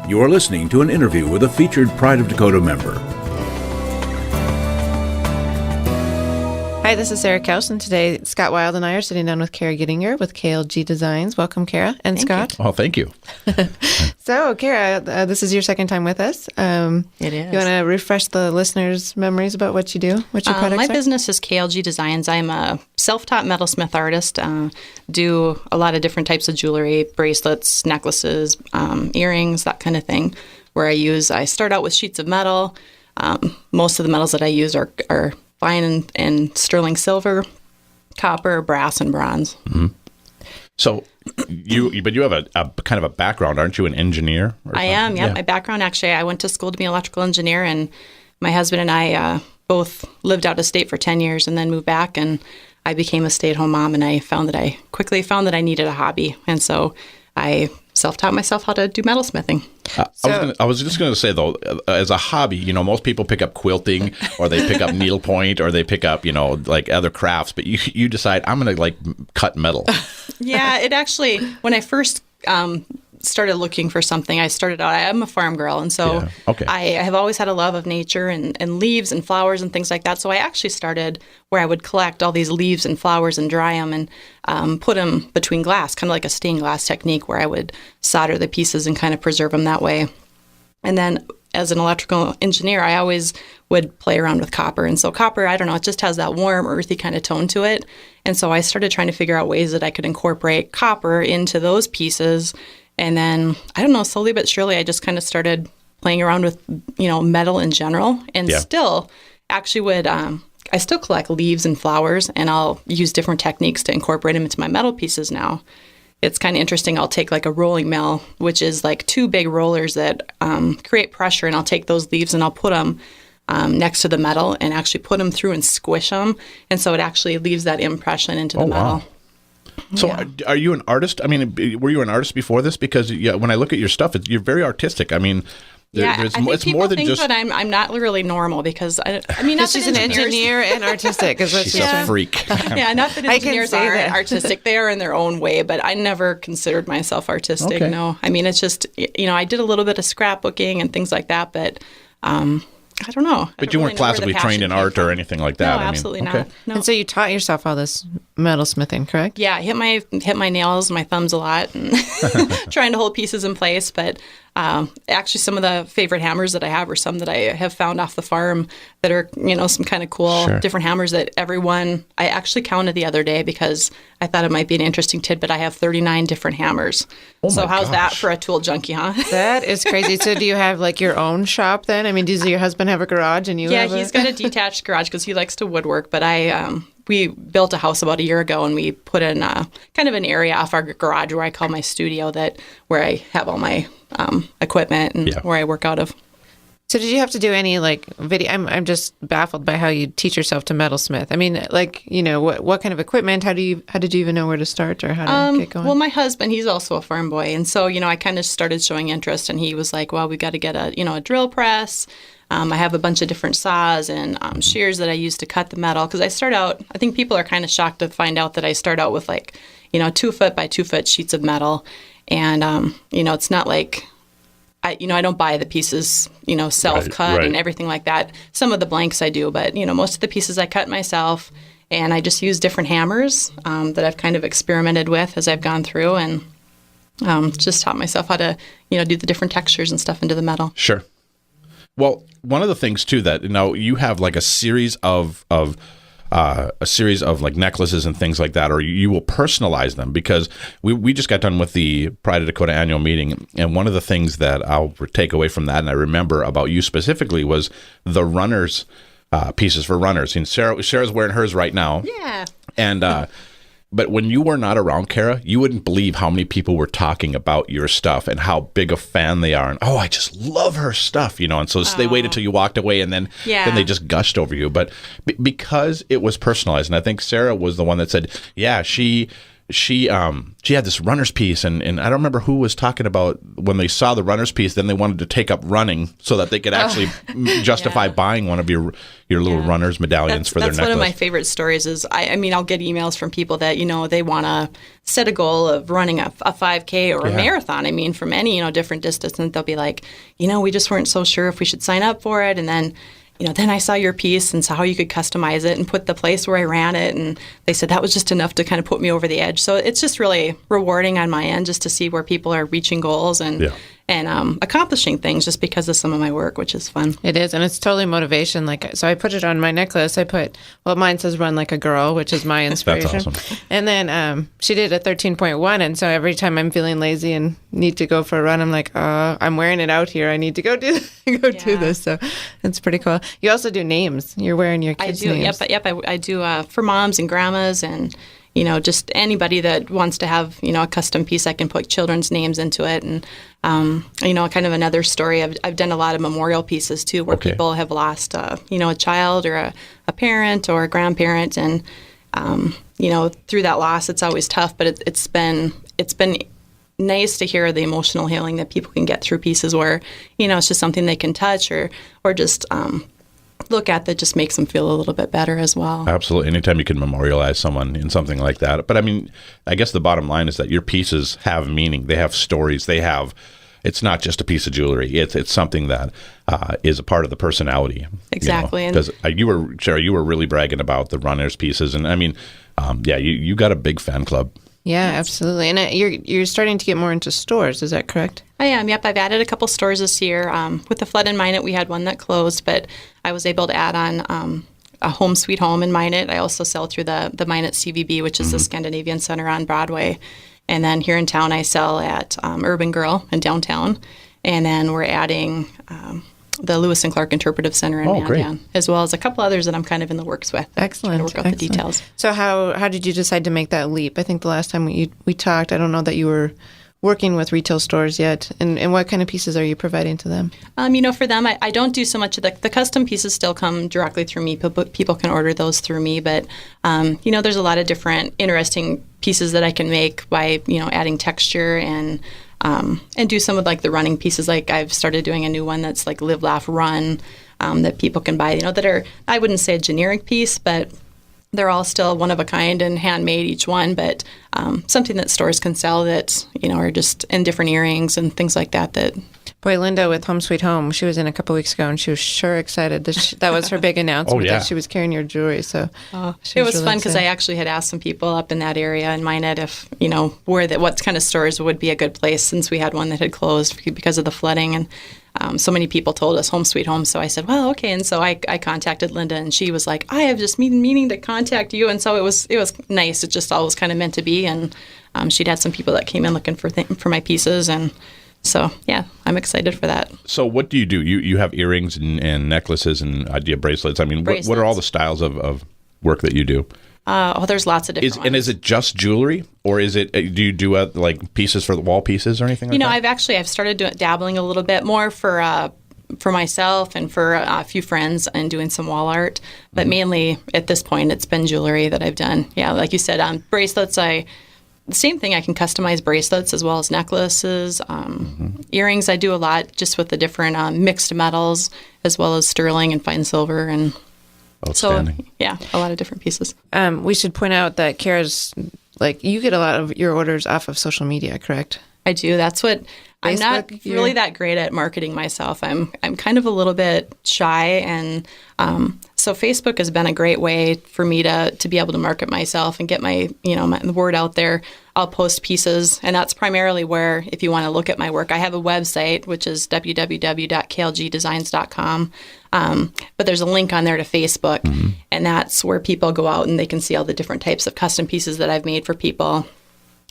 You are listening to an interview with a featured Pride of Dakota member. Hi, this is Sarah Kausch, and today Scott Wild and I are sitting down with Kara Gittinger with KLG Designs. Welcome, Kara and Scott. Oh, thank you. So, Kara, this is your second time with us. It is. You want to refresh the listeners' memories about what you do, what your products my are? My business is KLG Designs. I'm a self-taught metalsmith artist. Do a lot of different types of jewelry, bracelets, necklaces, earrings, that kind of thing. I start out with sheets of metal. Most of the metals that I use are fine and sterling silver, copper, brass, and bronze. Mm-hmm. So, you have a kind of a background, aren't you? An engineer? I am. Yeah. My background, actually, I went to school to be an electrical engineer, and my husband and I both lived out of state for 10 years, and then moved back, and I became a stay-at-home mom, and I quickly found that I needed a hobby, and so I self-taught myself how to do metalsmithing. I was just going to say, though, as a hobby, most people pick up quilting, or they pick up needlepoint, or they pick up, like other crafts, but you decide, I'm going to cut metal. Yeah, it actually, when I first started looking for something, I'm a farm girl, and so I have always had a love of nature and leaves and flowers and things like that. So I actually started where I would collect all these leaves and flowers and dry them and put them between glass, kind of like a stained glass technique where I would solder the pieces and kind of preserve them that way. And then as an electrical engineer, I always would play around with copper. And so copper, I don't know, it just has that warm, earthy kind of tone to it. And so I started trying to figure out ways that I could incorporate copper into those pieces. And then, I don't know, slowly but surely, I just kind of started playing around with, metal in general. And still, actually I still collect leaves and flowers, and I'll use different techniques to incorporate them into my metal pieces now. It's kind of interesting. I'll take like a rolling mill, which is like two big rollers that create pressure, and I'll take those leaves and I'll put them next to the metal and actually put them through and squish them. And so it actually leaves that impression into the metal. Wow. So are you an artist? I mean, were you an artist before this? Because when I look at your stuff, you're very artistic. I mean, I think it's more than just that I'm not really normal, because not she's an engineer and artistic. She's a freak. Yeah, not that engineers are artistic. They are in their own way, but I never considered myself artistic. Okay. No, I mean, it's just I did a little bit of scrapbooking and things like that, but I don't know. But you weren't classically trained in art or anything like that. No, absolutely not. No. And so you taught yourself all this metalsmithing, correct? Yeah, I hit my nails, my thumbs a lot, and trying to hold pieces in place. But actually, some of the favorite hammers that I have are some that I have found off the farm that are, some kind of cool different hammers that I actually counted the other day because I thought it might be an interesting tidbit. I have 39 different hammers. So how's that for a tool junkie, huh? That is crazy. So do you have like your own shop then? I mean, does your husband have a garage and you have he's got a detached garage because he likes to woodwork, but we built a house about a year ago, and we put in kind of an area off our garage where I call my studio, where I have all my equipment and where I work out of. So did you have to do any video? I'm just baffled by how you teach yourself to metalsmith. I mean, what kind of equipment? How did you even know where to start or how to get going? Well, my husband, he's also a farm boy, and so I kind of started showing interest, and he was like, "Well, we got to get a drill press." I have a bunch of different saws and shears that I use to cut the metal, because I think people are kind of shocked to find out that I start out with 2 foot by 2 foot sheets of metal, and it's not like I don't buy the pieces self-cut and everything like that. Some of the blanks I do, but most of the pieces I cut myself, and I just use different hammers that I've kind of experimented with as I've gone through, and just taught myself how to do the different textures and stuff into the metal. Sure. Well, one of the things too that you have like a series of like necklaces and things like that, or you will personalize them, because we just got done with the Pride of Dakota annual meeting, and one of the things that I'll take away from that, and I remember about you specifically, was the runners pieces for runners. And Sarah's wearing hers right now. Yeah. And but when you were not around, Kara, you wouldn't believe how many people were talking about your stuff and how big a fan they are. And, I just love her stuff, And so they waited till you walked away, and then they just gushed over you. But because it was personalized, and I think Sarah was the one that said, she she had this runner's piece, and I don't remember who was talking about when they saw the runner's piece, then they wanted to take up running so that they could actually justify buying one of your little runner's medallions for their necklace. That's one of my favorite stories is, I mean, I'll get emails from people that, they want to set a goal of running a 5K or a marathon. I mean, from any, different distance, and they'll be like, we just weren't so sure if we should sign up for it. And then then I saw your piece and saw how you could customize it and put the place where I ran it. And they said that was just enough to kind of put me over the edge. So it's just really rewarding on my end just to see where people are reaching goals and accomplishing things just because of some of my work, which is fun. It is, and it's totally motivation. So I put it on my necklace. Mine says "Run Like a Girl," which is my inspiration. That's awesome. And then she did a 13.1, and so every time I'm feeling lazy and need to go for a run, I'm like, I'm wearing it out here. I need to go do this. So it's pretty cool. You also do names. You're wearing your kids' names. Yep. I do for moms and grandmas and. Just anybody that wants to have, a custom piece, I can put children's names into it. And, kind of another story, I've done a lot of memorial pieces too, where people have lost, a child or a parent or a grandparent. And, through that loss, it's always tough, but it's been nice to hear the emotional healing that people can get through pieces where, it's just something they can touch or just, look at that just makes them feel a little bit better as well. Absolutely. Anytime you can memorialize someone in something like that. But I mean, I guess the bottom line is that your pieces have meaning. They have stories. It's not just a piece of jewelry. It's something that is a part of the personality. Exactly. Because you were really bragging about the runners pieces. And I mean, you got a big fan club. Yeah, absolutely. And you're starting to get more into stores. Is that correct? I am. Yep. I've added a couple stores this year. With the flood in Minot, we had one that closed, but I was able to add on a Home Sweet Home in Minot. I also sell through the Minot CVB, which is the Scandinavian Center on Broadway. And then here in town, I sell at Urban Girl in downtown. And then we're adding the Lewis and Clark Interpretive Center in Mandan, as well as a couple others that I'm kind of in the works with. Excellent. To work out the details. So how did you decide to make that leap? I think the last time we talked, I don't know that you were working with retail stores yet. And what kind of pieces are you providing to them? For them, I don't do so much of the custom pieces still come directly through me. People can order those through me. But, there's a lot of different interesting pieces that I can make by, adding texture and do some of the running pieces. Like I've started doing a new one that's like Live, Laugh, Run that people can buy, that are, I wouldn't say a generic piece, but they're all still one of a kind and handmade each one, but something that stores can sell that, are just in different earrings and things like that. Boy, Linda with Home Sweet Home, she was in a couple weeks ago, and she was sure excited. That was her big announcement, that she was carrying your jewelry. So it was really fun because I actually had asked some people up in that area in Minot if, what kind of stores would be a good place since we had one that had closed because of the flooding. And so many people told us Home Sweet Home. So I said, well, okay. And so I contacted Linda, and she was like, I have just meaning to contact you. And so it was nice. It just all was kind of meant to be. And she'd had some people that came in looking for my pieces. And so, yeah, I'm excited for that. So what do? You have earrings and necklaces and idea bracelets. I mean, what are all the styles of work that you do? There's lots of different ones. And is it just jewelry, or is it? Do you do pieces for the wall pieces or anything like that? I've started dabbling a little bit more for myself and for a few friends and doing some wall art. But mainly at this point, it's been jewelry that I've done. Yeah, like you said, bracelets. The same thing. I can customize bracelets as well as necklaces, earrings. I do a lot just with the different mixed metals as well as sterling and fine silver and. Outstanding. So, yeah, a lot of different pieces. We should point out that Kara's, you get a lot of your orders off of social media, correct? I do. That's what I'm not Facebook, really that great at marketing myself. I'm kind of a little bit shy, and so Facebook has been a great way for me to be able to market myself and get the word out there. I'll post pieces, and that's primarily where, if you want to look at my work, I have a website, which is www.klgdesigns.com. But there's a link on there to Facebook, and that's where people go out and they can see all the different types of custom pieces that I've made for people.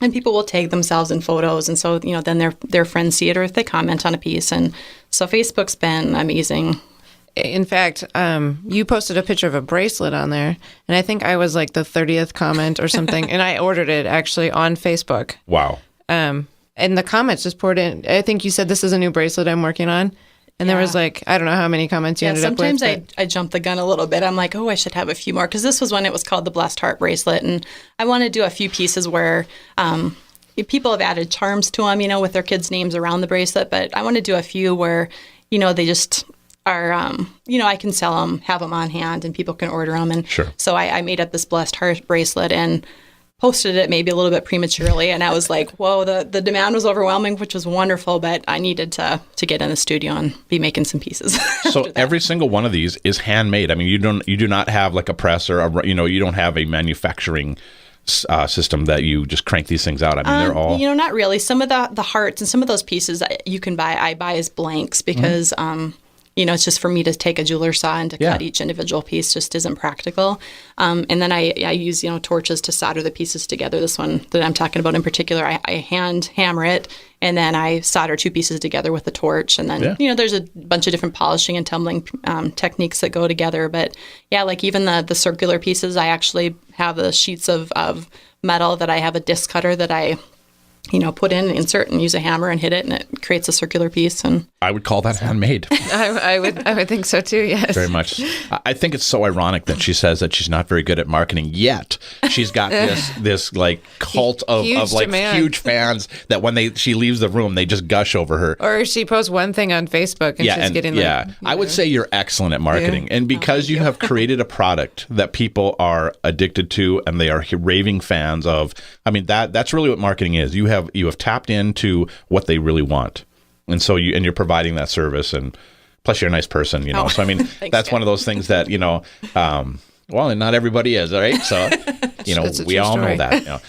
And people will tag themselves in photos, and so then their friends see it, or if they comment on a piece. And so Facebook's been amazing. In fact, you posted a picture of a bracelet on there, and I think I was like the 30th comment or something, and I ordered it actually on Facebook. Wow. And the comments just poured in. I think you said, this is a new bracelet I'm working on. And there was like, I don't know how many comments you ended up with. Sometimes I jump the gun a little bit. I'm like, oh, I should have a few more. Because this was when it was called the Blessed Heart Bracelet. And I want to do a few pieces where people have added charms to them, with their kids' names around the bracelet. But I want to do a few where, they just are, I can sell them, have them on hand, and people can order them. And sure. So I made up this Blessed Heart Bracelet and posted it maybe a little bit prematurely, and I was like, whoa, the demand was overwhelming, which was wonderful, but I needed to get in the studio and be making some pieces. So every single one of these is handmade. I mean, you do not have like a press or you don't have a manufacturing system that you just crank these things out. I mean, they're all not really. Some of the hearts and some of those pieces you can buy. I buy as blanks because it's just for me to take a jeweler saw and to cut each individual piece just isn't practical. And then I use, torches to solder the pieces together. This one that I'm talking about in particular, I hand hammer it, and then I solder two pieces together with a torch. And then, there's a bunch of different polishing and tumbling techniques that go together. But like even the circular pieces, I actually have the sheets of metal that I have a disc cutter that I put in, insert, and use a hammer and hit it, and it creates a circular piece. And I would call that handmade. I would think so too. Yes, very much. I think it's so ironic that she says that she's not very good at marketing, yet she's got this like cult of like huge fans that when she leaves the room, they just gush over her. Or she posts one thing on Facebook and she's getting I would say you're excellent at marketing, and because you have created a product that people are addicted to and they are raving fans of. I mean, that's really what marketing is. You have tapped into what they really want, and so you're providing that service, and plus you're a nice person, so I mean that's one of those things that well, not everybody is, all right, so we all know that.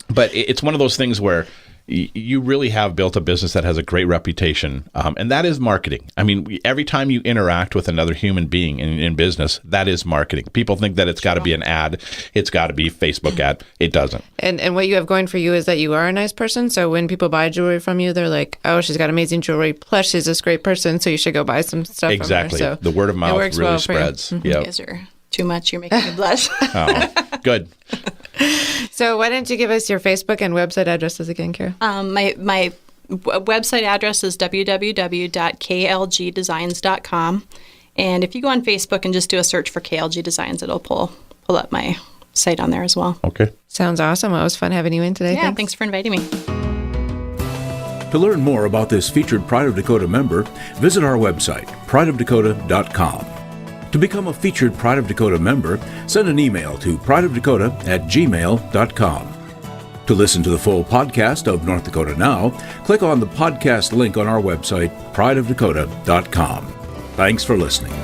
But it's one of those things where you really have built a business that has a great reputation, and that is marketing. I mean, every time you interact with another human being in business, that is marketing. People think that it's got to be an ad, it's got to be Facebook ad. It doesn't. And what you have going for you is that you are a nice person. So when people buy jewelry from you, they're like, "Oh, she's got amazing jewelry. Plus, she's this great person. So you should go buy some stuff." Exactly. From her. So the word of mouth really well spreads. You guys are too much. You're making me blush. Oh, good. So why don't you give us your Facebook and website addresses again, Kara? My website address is www.klgdesigns.com. And if you go on Facebook and just do a search for KLG Designs, it'll pull up my site on there as well. Okay. Sounds awesome. Well, it was fun having you in today. Yeah, thanks for inviting me. To learn more about this featured Pride of Dakota member, visit our website, prideofdakota.com. To become a featured Pride of Dakota member, send an email to prideofdakota@gmail.com. To listen to the full podcast of North Dakota Now, click on the podcast link on our website, prideofdakota.com. Thanks for listening.